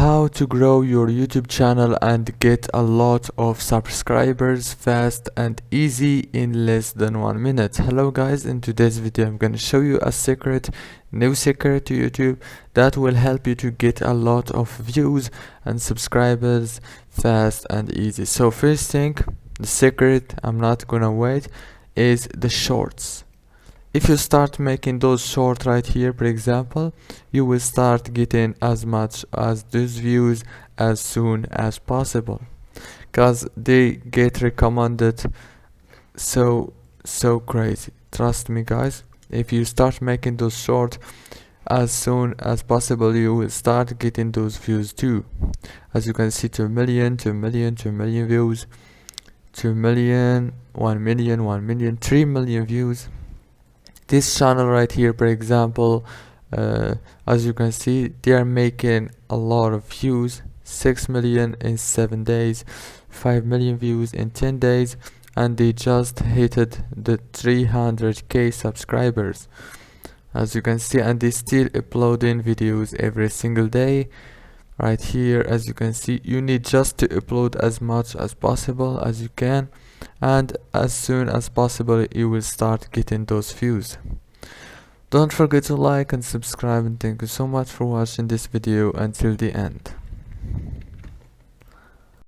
how to grow your YouTube channel and get a lot of subscribers fast and easy in less than 1 minute. Hello guys, in today's video I'm gonna show you a new secret to YouTube that will help you to get a lot of views and subscribers fast and easy. So first thing, the secret, I'm not gonna wait, is the shorts. If you start making those short right here, for example, you will start getting as much as those views as soon as possible, because they get recommended so crazy. Trust me guys, if you start making those short as soon as possible, you will start getting those views too. As you can see, 2 million, 2 million, 2 million views, 2 million, 1 million, 1 million, 3 million views. This channel right here, for example, as you can see, they are making a lot of views, 6 million in 7 days, 5 million views in 10 days, and they just hit the 300k subscribers, as you can see, and they still uploading videos every single day. Right here, as you can see, you need just to upload as much as possible as you can, and as soon as possible you will start getting those views. Don't forget to like and subscribe, and thank you so much for watching this video until the end.